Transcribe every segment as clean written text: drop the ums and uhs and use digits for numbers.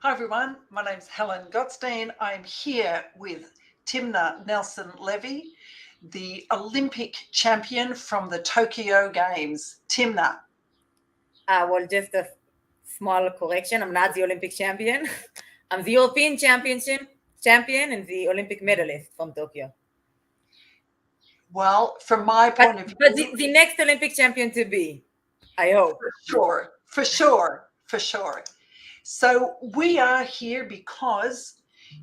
Hi everyone, my name's Helen Gottstein. I'm here with Timna Nelson-Levy, the Olympic champion from the Tokyo Games. Timna. Well, just a small correction. I'm not the Olympic champion. I'm the European champion and the Olympic medalist from Tokyo. Well, from my But, point of but view, the next Olympic champion to be, I hope. for sure. So we are here because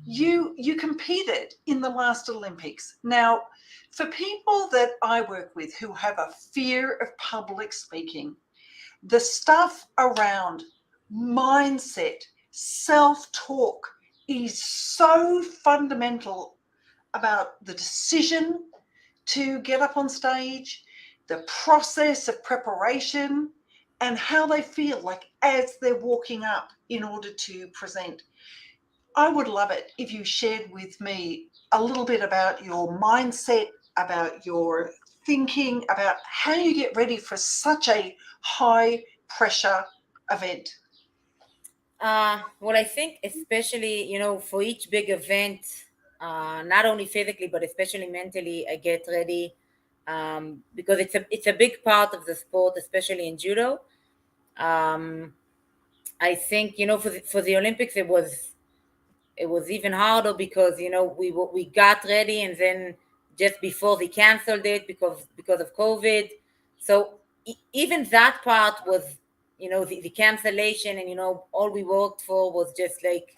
you competed in the last Olympics. Now, for people that I work with who have a fear of public speaking, the stuff around mindset, self-talk is so fundamental about the decision to get up on stage, the process of preparation, and how they feel like as they're walking up in order to present. I would love it if you shared with me a little bit about your mindset, about your thinking, about how you get ready for such a high pressure event. Well, I think especially, for each big event, not only physically, but especially mentally, I get ready because it's a big part of the sport, especially in judo. Um, I think, for the Olympics, it was even harder because we got ready and then just before they canceled it because of COVID. So even that part was the cancellation, and all we worked for was just like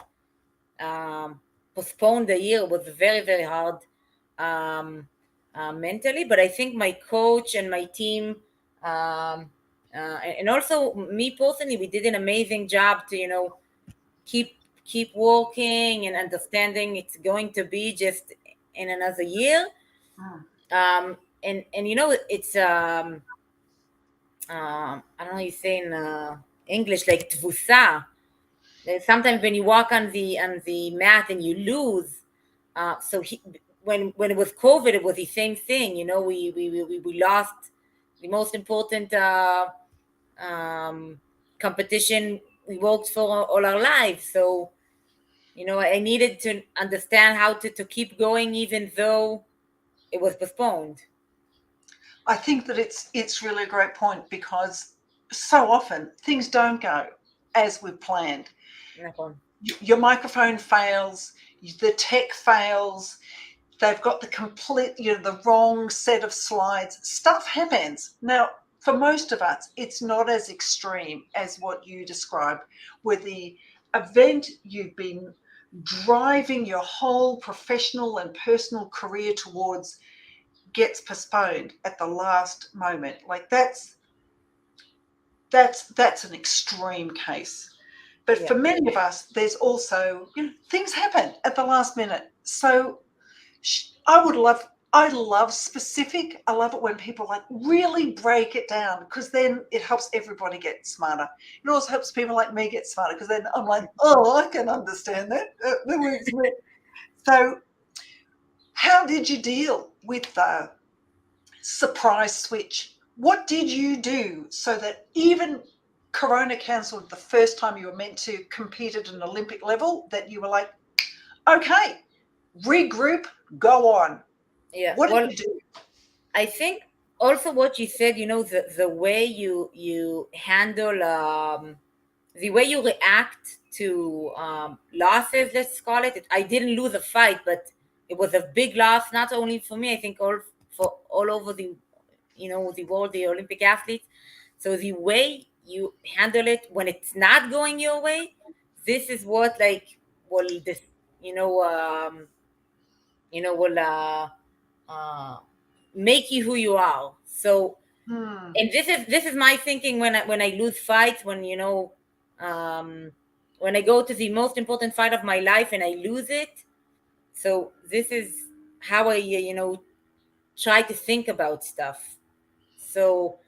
postpone the year. Was very, very hard mentally. But I think my coach and my team, and also me personally, we did an amazing job to keep keep working and understanding it's going to be just in another year. Mm. And it's I don't know how you say in English, like tvusa. Sometimes when you walk on the mat and you lose, when it was COVID, it was the same thing. We lost the most important competition we worked for all our lives. So I needed to understand how to keep going even though it was postponed. I think that it's really a great point because so often things don't go as we've planned. נכון. Your microphone fails, the tech fails, they've got the wrong set of slides. Stuff happens. Now, for most of us, it's not as extreme as what you described, where the event you've been driving your whole professional and personal career towards gets postponed at the last moment. Like that's an extreme case. But Yeah. for many of us, there's also, things happen at the last minute. So I would love, I love specific. I love it when people like really break it down because then it helps everybody get smarter. It also helps people like me get smarter because then I'm like, oh, I can understand that. That works for me. So, how did you deal with the surprise switch? What did you do so that even Corona cancelled the first time you were meant to compete at an Olympic level, that you were like, okay, regroup, go on? Yeah. What did Well, you do? I think also what you said, the way you handle the way you react to losses, let's call it. I didn't lose a fight, but it was a big loss, not only for me, I think all over the world, the Olympic athletes. So the way you handle it when it's not going your way, this is what like will this you know will uh make you who you are. So, Hmm. and this is my thinking when I lose fights, um when I go to the most important fight of my life and I lose it. So this is how I try to think about stuff. So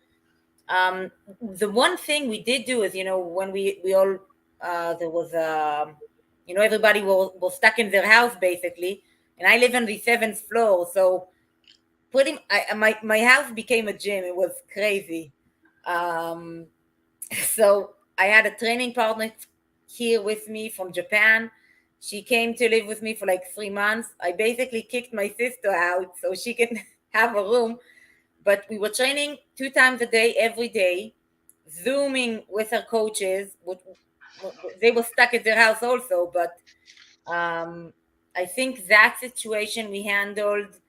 the one thing we did do is, when we all there was everybody was stuck in their house basically, and I live on the seventh floor. So my house became a gym. It was crazy. um so I had a training partner here with me from Japan. She came to live with me for like 3 months. I basically kicked my sister out so she can have a room. But we were training 2 times a day, every day, Zooming with her coaches. They were stuck at their house also, but I think that situation we handled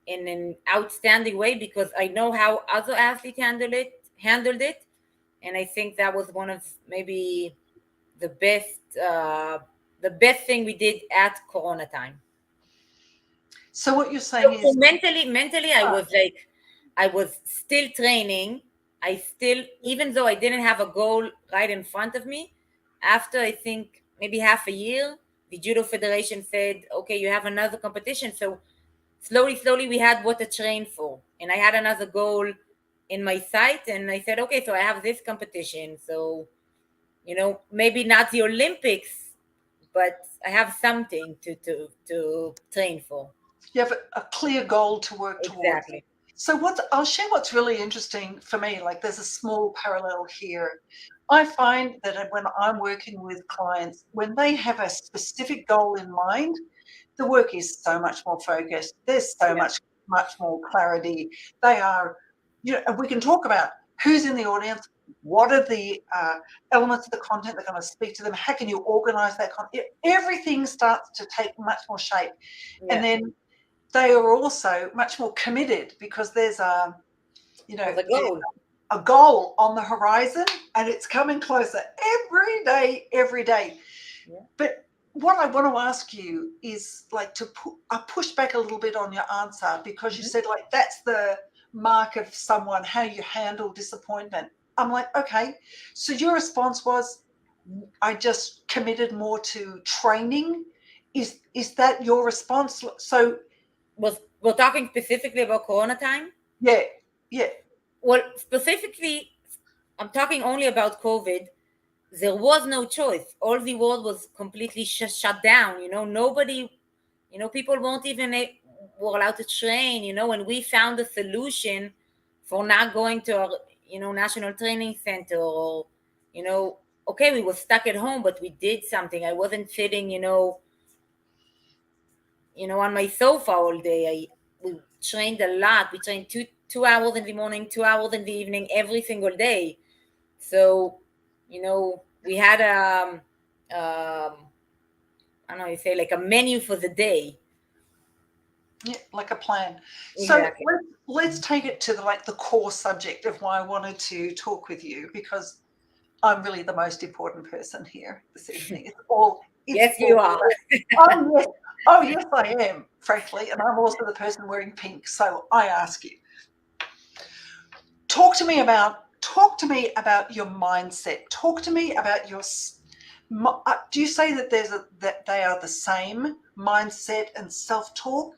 in an outstanding way because I know how other athletes handled it, and I think that was one of maybe the best the best thing we did at Corona time. So what you're So, saying so is, mentally, I was still training. I still, even though I didn't have a goal right in front of me, after I think maybe half a year, the Judo Federation said, okay, you have another competition. So slowly, we had what to train for. And I had another goal in my sight. And I said, okay, so I have this competition. So, maybe not the Olympics, but I have something to train for. you have a clear goal to work towards. Exactly. So I'll share what's really interesting for me. Like there's a small parallel here. I find that when I'm working with clients, when they have a specific goal in mind, the work is so much more focused. There's so Yeah. much more clarity. They are, and we can talk about who's in the audience, what are the elements of the content that are going to speak to them, how can you organize that content. Everything starts to take much more shape. And Yeah. then they are also much more committed because there's For the goal. a goal on the horizon and it's coming closer every day. Yeah. But what I want to ask you is like to push back a little bit on your answer because you Mhm. said like that's the mark of someone, how you handle disappointment. I'm like, okay, so your response was, I just committed more to training. Is that your response? So We're talking specifically about Corona time. yeah, yeah, Well, specifically, I'm talking only about COVID. There was no choice. All the world was completely shut down. Nobody, people won't even were allowed to train. And we found a solution for not going to our, national training center or, okay, we were stuck at home, but we did something. I wasn't sitting, on my sofa all day. We trained a lot. We trained two hours in the morning, 2 hours in the evening, every single day. So, we had I don't know, you say like a menu for the day. yeah, like a plan. So Exactly. let's take it to the core subject of why I wanted to talk with you because I'm really the most important person here this evening. It's Yes, you all are. oh yes, oh yes, I am, frankly, and I'm also the person wearing pink. So I ask you, talk to me about your mindset. Talk to me about your. Do you say that that they are the same mindset and self-talk?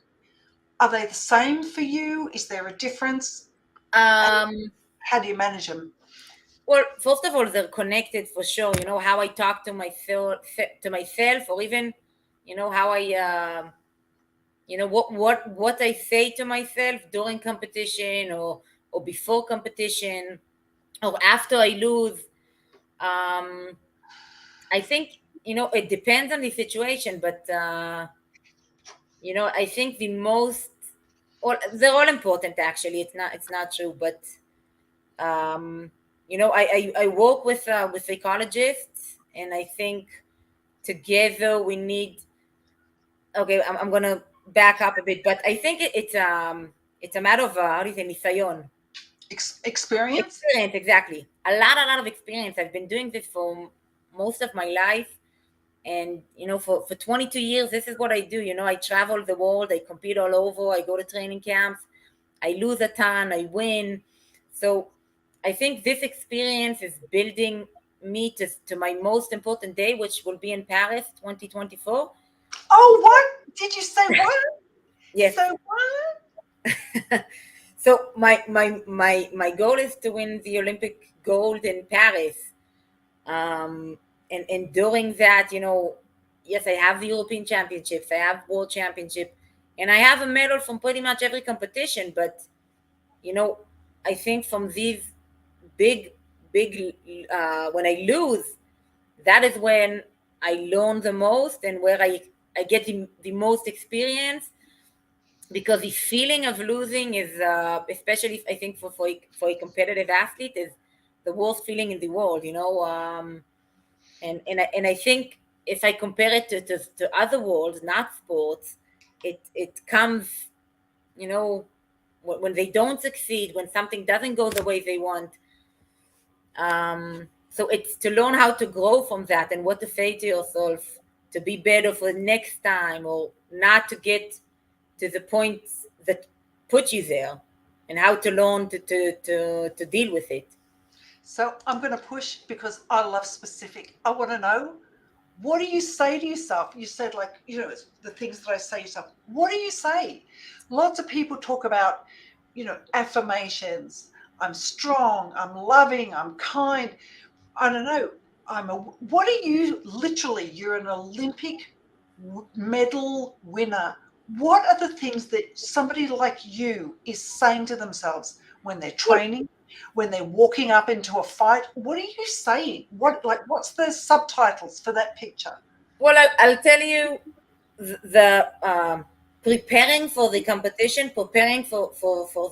Are they the same for you? Is there a difference? And Um, how do you manage them? well, first of all, they're connected for sure. How I talk to myself, or even, how I, what I say to myself during competition or before competition or after I lose. Um, I think it depends on the situation, but I think the most, or they're all important actually. It's not true, but I work with psychologists, and I think together we need. Okay, I'm gonna back up a bit, but I think it's a matter of how do you say nisayon. Experience? Experience, exactly. A lot of experience. I've been doing this for most of my life. And, for 22 years, this is what I do. I travel the world, I compete all over, I go to training camps, I lose a ton, I win. So I think this experience is building me to my most important day, which will be in Paris 2024. Oh, what did you say? What? Yes. So what? So my goal is to win the Olympic gold in Paris. And during that, yes, I have the European Championships, I have World Championship, and I have a medal from pretty much every competition. But you know, I think from these big, when I lose, that is when I learn the most and where I get the most experience, because the feeling of losing is, especially I think for a competitive athlete, is the worst feeling in the world, and I think if I compare it to other worlds, not sports, it comes, when they don't succeed, when something doesn't go the way they want. So it's to learn how to grow from that and what to say to yourself to be better for the next time, or not to get to the point that put you there, and how to learn to deal with it. So I'm going to push because I love specific. I want to know, what do you say to yourself? You said, like, the things that I say to yourself. What do you say? Lots of people talk about, affirmations. I'm strong. I'm loving. I'm kind. I don't know. What are you literally? You're an Olympic medal winner. What are the things that somebody like you is saying to themselves when they're training, when they're walking up into a fight? What are you saying? What's the subtitles for that picture? Well, I'll tell you, the preparing for the competition, preparing for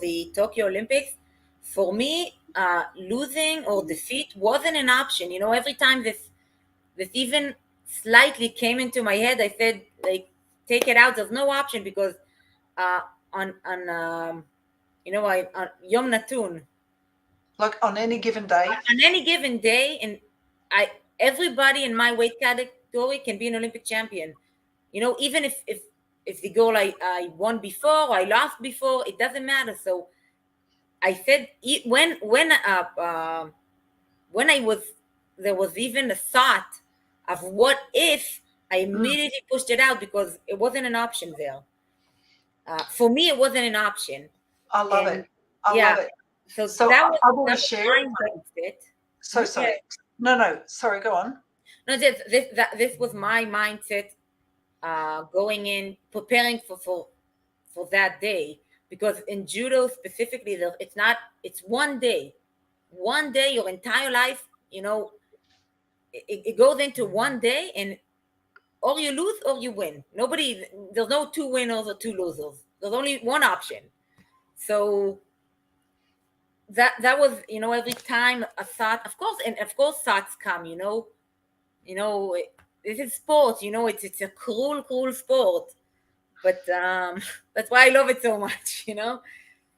the Tokyo Olympics, for me, losing or defeat wasn't an option. Every time this even slightly came into my head, I said, like, take it out. There's no option, because uh, on I on Yom Natun, Like on any given day? on any given day, and I everybody in my weight category can be an Olympic champion. Even if the goal I won before, I lost before, it doesn't matter. So I said, when I was there was even a thought of what if, I immediately pushed it out, because it wasn't an option there. For me, it wasn't an option. I love And it. I yeah, love it. so So that was I want to that was share. my mindset. So Yeah. sorry. No, sorry, go on. No, this was my mindset, going in, preparing for that day, because in judo specifically, it's one day, your entire life, it goes into one day, and or you lose or you win. There's no two winners or two losers. There's only one option. So that was, every time a thought, of course, and of course thoughts come, you know this is sport, it's a cruel sport, but that's why I love it so much.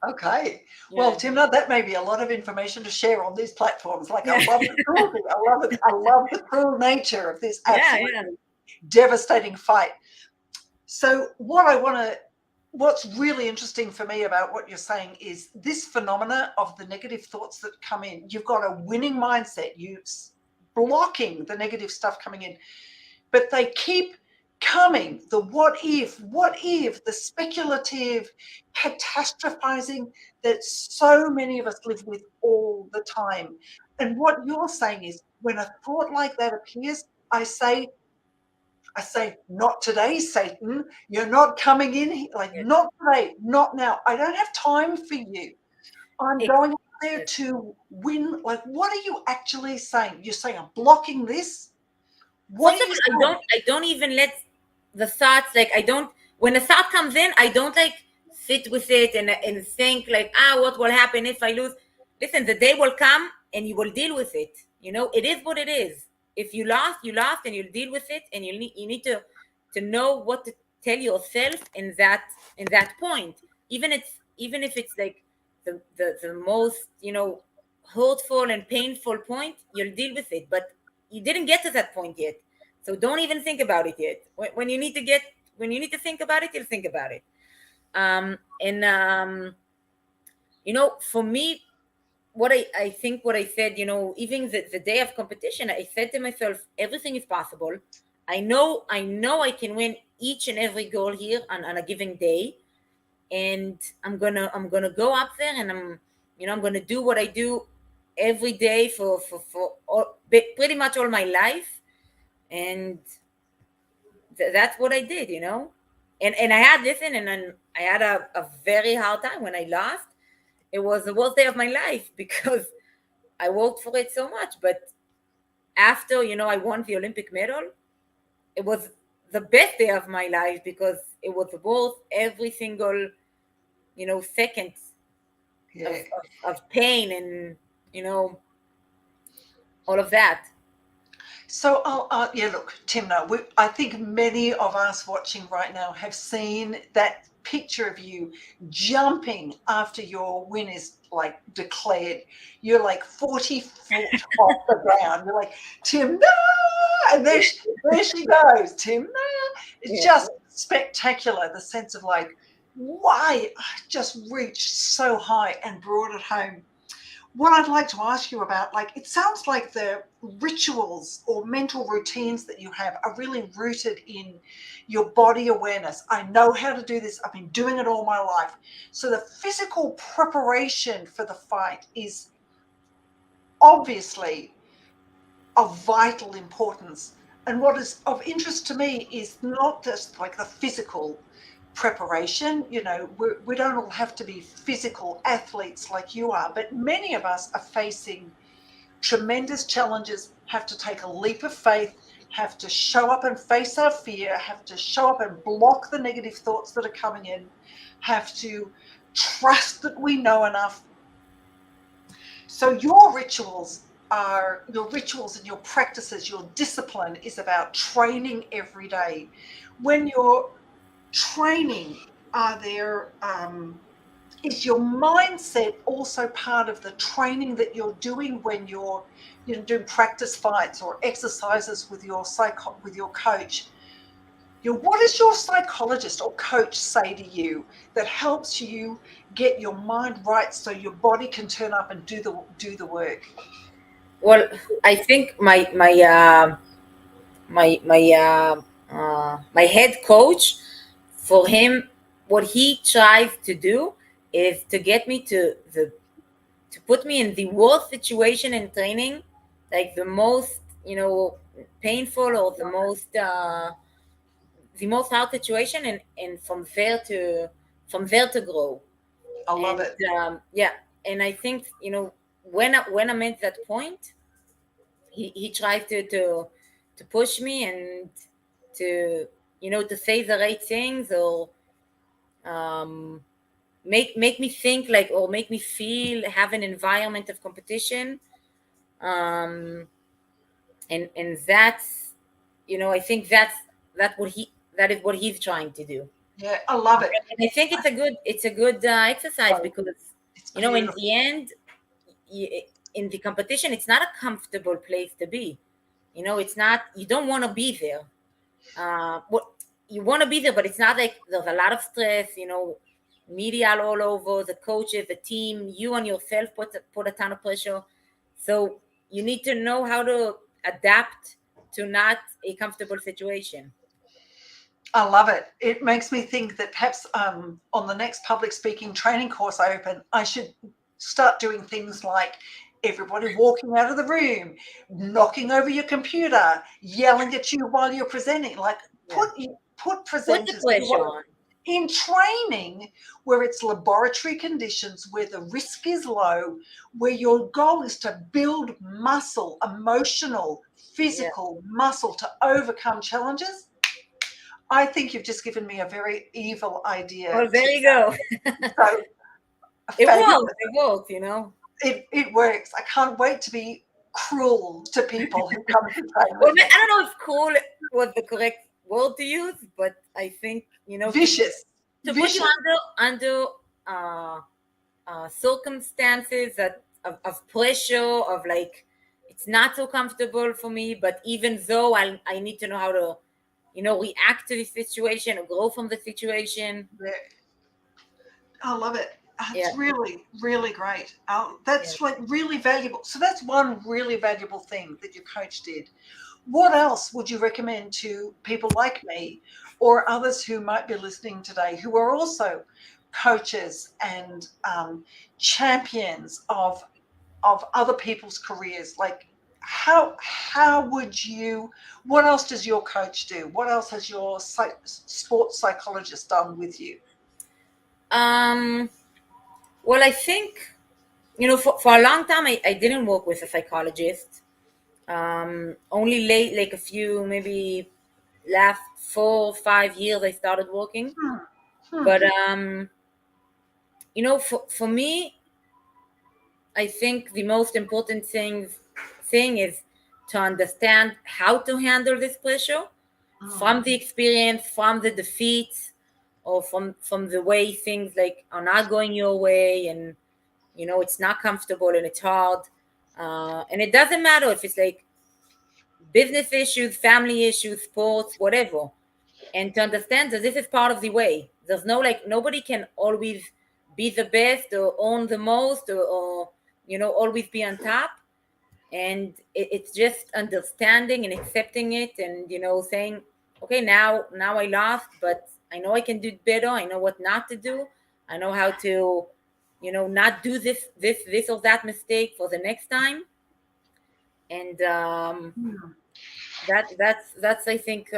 Okay. Well, Yeah. Timna, that may be a lot of information to share on these platforms. Like, I Yeah. love the cruelty. I love it. I love the cruel nature of this Yeah. absolutely Yeah. devastating fight. So what's really interesting for me about what you're saying is this phenomena of the negative thoughts that come in. You've got a winning mindset. You blocking the negative stuff coming in, but they keep coming. The what if, the speculative, catastrophizing that so many of us live with all the time. And what you're saying is, when a thought like that appears, I say, not today, Satan. You're not coming in here. Like, Yes. not today, not now. I don't have time for you. I'm Ex- going up there yes. to win. Like, what are you actually saying? You're saying, I'm blocking this. What First are of you all, saying? I don't even let the thoughts, like, I don't, when a thought comes in, I don't, like, sit with it and think, like, what will happen if I lose. Listen, the day will come and you will deal with it. It is what it is. If you lost, you lost, and you'll deal with it, and you need to know what to tell yourself in that point. Even if it's like the most, hurtful and painful point, you'll deal with it. But you didn't get to that point yet, so don't even think about it yet. When you need to think about it, you'll think about it. And for me, what I think, what I said, even the day of competition, I said to myself, everything is possible. I know I can win each and every goal here on a given day. And I'm gonna go up there, and I'm gonna do what I do every day for pretty much all my life. And that's what I did. And I had, listen, and then I had a very hard time when I lost. It was the worst day of my life because I worked for it so much. But after, I won the Olympic medal, it was the best day of my life because it was worth every single, second Yeah. of pain and, all of that. So, yeah, look, Timna, I think many of us watching right now have seen that picture of you jumping after your win is like declared. You're like 40 foot off the ground. You're like, Timna! And there she goes, Timna. It's Yeah. just spectacular. The sense of like, why I just reached so high and brought it home. What I'd like to ask you about, like, it sounds like the rituals or mental routines that you have are really rooted in your body awareness. I know how to do this. I've been doing it all my life. So the physical preparation for the fight is obviously of vital importance. And what is of interest to me is not just like the physical preparation. We don't all have to be physical athletes like you are, but many of us are facing tremendous challenges, have to take a leap of faith, have to show up and face our fear, have to show up and block the negative thoughts that are coming in, have to trust that we know enough. So your rituals and your practices, your discipline is about training every day. When you're training, is your mindset also part of the training that you're doing when you're doing practice fights or exercises with your coach? What does your psychologist or coach say to you that helps you get your mind right so your body can turn up and do the work? Well, I think my head coach, for him, what he tries to do is to get me to put me in the worst situation in training, like the most, painful or the most hard situation, and from there to grow. I love And it. yeah, and I think, when I'm at that point, he tries to push me and to, to say the right things, or um, make me think, like, or make me feel, have an environment of competition, um, and that's, I think that is what he's trying to do. Yeah, I love it. And I think it's a good exercise, because, It's in beautiful. the end, in the competition, it's not a comfortable place to be. It's not. You don't want to be there. What you want to be there, but it's not like there's a lot of stress. Media all over, the coaches, the team, you on yourself put a ton of pressure. So you need to know how to adapt to not a comfortable situation. I love it. It makes me think that perhaps on the next public speaking training course I open, I should start doing things like everybody walking out of the room, knocking over your computer, yelling at you while you're presenting. Like Yeah. put Put the presenters to pressure work. on. In training, where it's laboratory conditions, where the risk is low, where your goal is to build muscle, emotional, Yeah. physical muscle to overcome challenges. I think you've just given me a very evil idea. Well, there you go. So It fabulous. works. It works. It works. I can't wait to be cruel to people who come to train Well, with me. I don't know if cool was the correct word to use, but I think, Vicious. to put you Vicious. under circumstances of pressure, of like, it's not so comfortable for me, but even though I need to know how to, react to the situation or grow from the situation. Yeah. I love it. Yeah. It's really, really great. Yeah. That's like really valuable. So that's one really valuable thing that your coach did. What else would you recommend to people like me or others who might be listening today who are also coaches and champions of other people's careers? Like how would you? What else does your coach do? What else has your sports psychologist done with you? um well, I think, for a long time, I didn't work with a psychologist. Only late, like a few, maybe last 4 or 5 years I started walking. Hmm. Hmm. But for me, I think the most important thing is to understand how to handle this pressure from the experience, from the defeats, or from the way things like are not going your way, and it's not comfortable and it's hard. And it doesn't matter if it's like business issues, family issues, sports, whatever. And to understand that this is part of the way. There's no like nobody can always be the best or own the most or always be on top. And it's just understanding and accepting it, and saying, okay, now I lost, but I know I can do better. I know what not to do. I know how to not do this or that mistake for the next time. And that's I think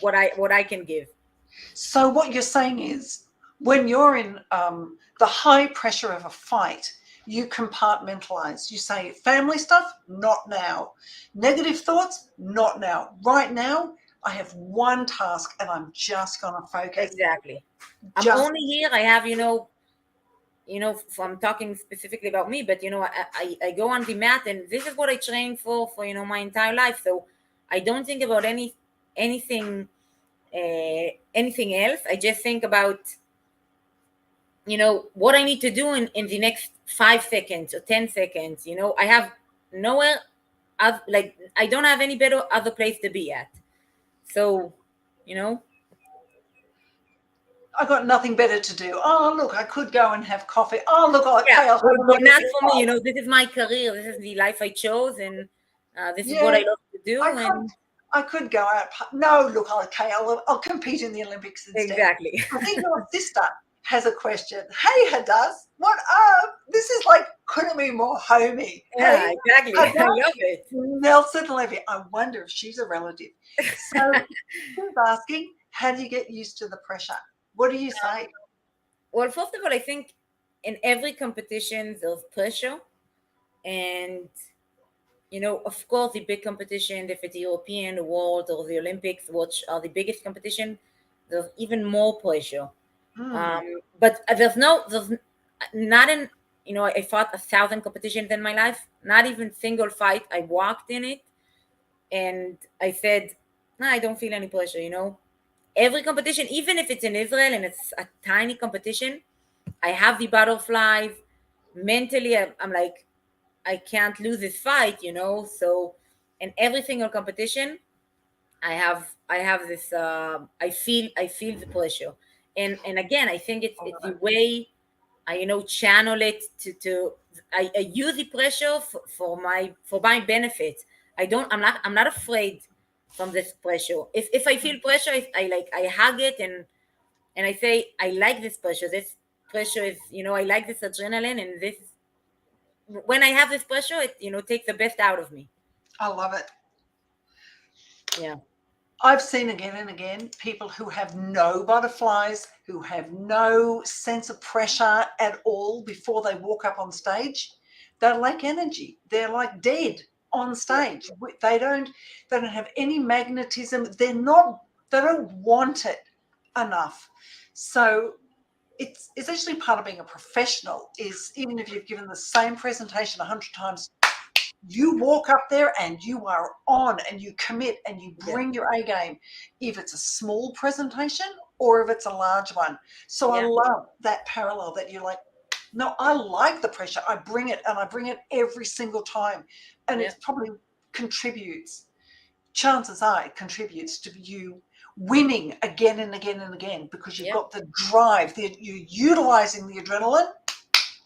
what I can give. So what you're saying is, when you're in the high pressure of a fight, you compartmentalize. You say, family stuff, not now. Negative thoughts, not now. Right now, I have one task and I'm just going to focus. Exactly. I'm Just only here. I have, if I'm talking specifically about me, but I go on the mat, and this is what I train for my entire life. So I don't think about anything anything else. I just think about what I need to do in the next 5 seconds or 10 seconds. I have nowhere, like I don't have any better other place to be at. So, you know, I got nothing better to do. Oh, look, I could go and have coffee. Oh, look, yeah, okay, I'll have a but look at not this. for me. This is my career. This is the life I chose, and this is what I Yeah, love to I do. could And I could go out. No, look, okay, I'll compete in the Olympics instead. exactly, I think your sister has a question. Hey, Hadass, what up? This is like couldn't be more homey. yeah, Hey, exactly. I Hadass love it. Nelson-Levy. I wonder if she's a relative. So she's asking, how do you get used to the pressure? What do you say? Well, first of all, I think in every competition there's pressure, and of course, the big competition, if it's the European, the World, or the Olympics, which are the biggest competition, there's even more pressure. Hmm. But there's not in, I fought 1,000 competitions in my life, not even single fight. I walked in it and I said, no, I don't feel any pressure, Every competition, even if it's in Israel and it's a tiny competition, I have the butterflies. Mentally, I'm like, I can't lose this fight, So, in every single competition, I have this. I feel the pressure, and again, I think it's the way I channel it to. I use the pressure for my benefit. I'm not afraid from this pressure. If I feel pressure, I hug it, and I say I like this pressure. This pressure is I like this adrenaline, and this when I have this pressure, it takes the best out of me. I love it. Yeah. I've seen again and again people who have no butterflies, who have no sense of pressure at all before they walk up on stage. They're like energy. They're like dead on stage. They don't have any magnetism. They don't want it enough. So it's actually part of being a professional is even if you've given the same presentation 100 times, you walk up there and you are on and you commit and you Yeah. bring your A game, if it's a small presentation or if it's a large one. So I Yeah. love that parallel that you're like, no, I like the pressure. I bring it and I bring it every single time. And Yeah. it probably contributes, chances are it contributes to you winning again and again and again because you've Yeah. got the drive, you're utilizing the adrenaline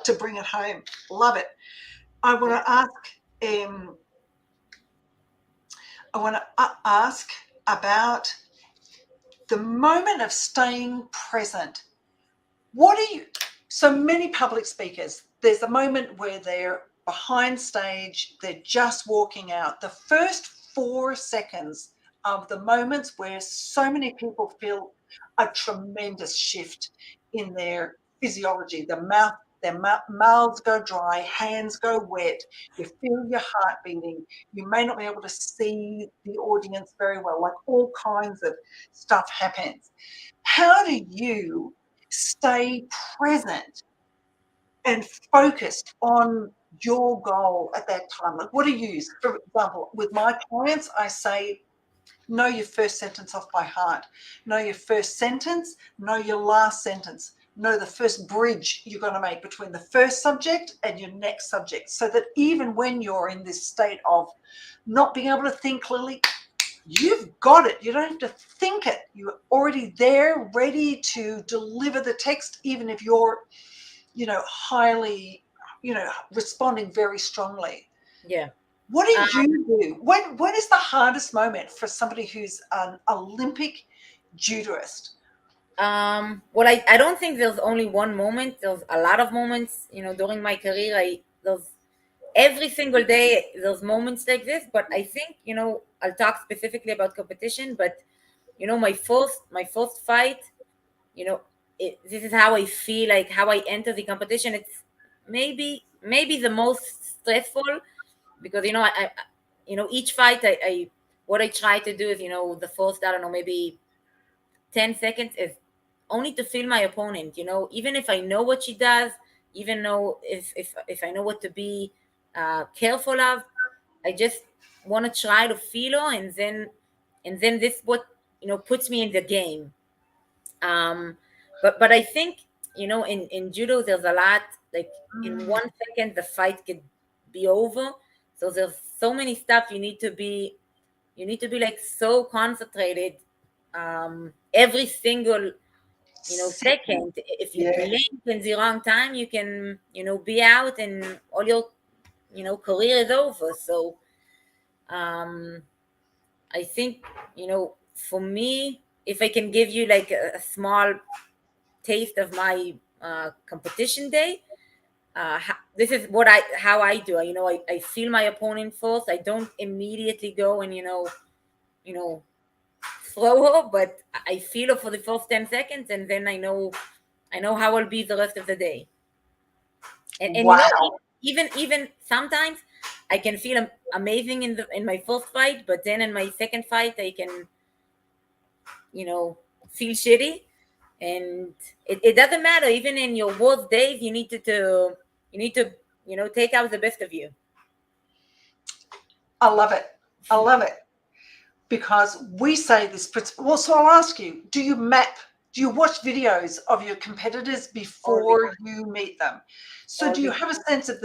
to bring it home. Love it. I want to ask um, I want to ask about the moment of staying present. What are you? So many public speakers, there's a moment where they're behind stage, they're just walking out. The first 4 seconds of the moments where so many people feel a tremendous shift in their physiology, the mouth their mouths go dry, hands go wet, you feel your heart beating, you may not be able to see the audience very well, like all kinds of stuff happens. How do you stay present and focused on your goal at that time? Like, what do you use? For example, with my clients, I say, know your first sentence off by heart. Know your first sentence, know your last sentence. Know the first bridge you're going to make between the first subject and your next subject, so that even when you're in this state of not being able to think clearly, you've got it. You don't have to think it. You're already there, ready to deliver the text, even if you're, highly, responding very strongly. Yeah. What do you do? When is the hardest moment for somebody who's an Olympic judoist? Well, I don't think there's only one moment. There's a lot of moments, during my career. There's every single day there's moments like this, but I think, I'll talk specifically about competition, but my first fight, you know, this is how I feel, like how I enter the competition. It's maybe the most stressful, because each fight, I what I try to do is, the first, I don't know, maybe 10 seconds is only to feel my opponent. Even if I know what she does, even though if I know what to be careful of, I just want to try to feel her, and then this what puts me in the game. But I think in judo there's a lot, like in 1 second the fight could be over. So there's so many stuff you need to be like so concentrated every single second. If you Yeah, blink in the wrong time, you can be out, and all your career is over. So um I think for me, if I can give you like a small taste of my competition day. This is how I do. I feel my opponent first. I don't immediately go and you know throw her, but I feel her for the first 10 seconds, and then I know how I'll be the rest of the day. And wow. even sometimes I can feel amazing in my first fight, but then in my second fight I can feel shitty. And it doesn't matter. Even in your worst days, you need to take out the best of you. I love it. I love it. Because we say this principle. Well, so I'll ask you, do you watch videos of your competitors All the before you meet them? So all do you the have a sense of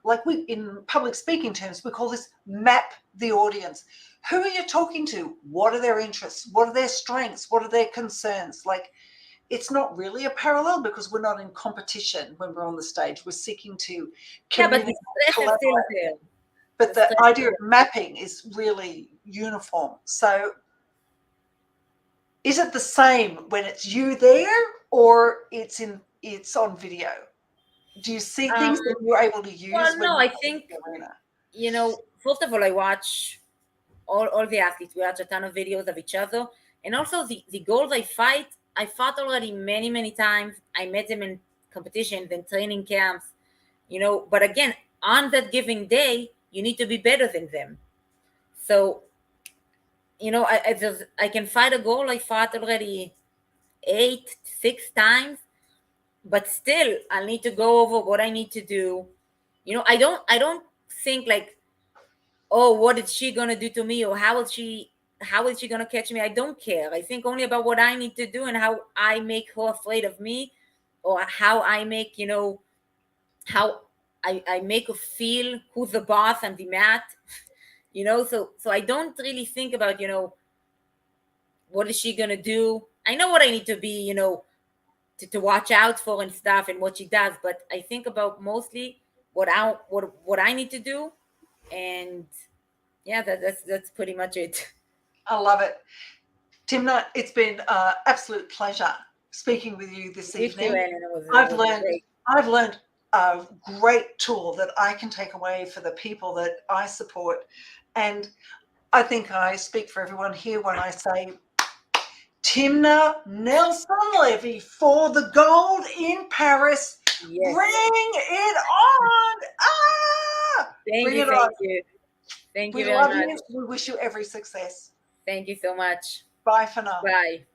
like we in public speaking terms, we call this map the audience. Who are you talking to? What are their interests? What are their strengths? What are their concerns? Like, it's not really a parallel because we're not in competition when we're on the stage. We're seeking to Yeah, but the communicate, stress is still collaborate. there. But The the stress is idea of there. mapping is really uniform. So is it the same when it's you there, or it's on video? Do you see Um, things that you're able to use well, when no, you're I in think, the arena? first of all, I watch all the athletes. We watch a ton of videos of each other, and also the girls I fought already many many times. I met them in competitions and training camps. But again, on that given day, you need to be better than them. So I can fight a goal I fought already 6 times, but still I'll need to go over what I need to do. I don't think like, oh, what is she gonna do to me, or how is she gonna catch me? I don't care. I think only about what I need to do and how I make her afraid of me, or how I make how I make her feel who's the boss and the mat. So I don't really think about what is she gonna do. I know what I need to be, to watch out for and stuff, and what she does, but I think about mostly what I need to do. And yeah, that's pretty much it. I love it. Timna, it's been an absolute pleasure speaking with you this You too, evening. Ellen. It was it I've was learned great. I've learned a great tool that I can take away for the people that I support. And I think I speak for everyone here when I say Timna Nelson-Levy for the gold in Paris Yes. Bring it on. Ah! Thank Bring you. it on. Thank you. Thank We you very love much. you. We wish you every success. Thank you so much. Bye for now. Bye.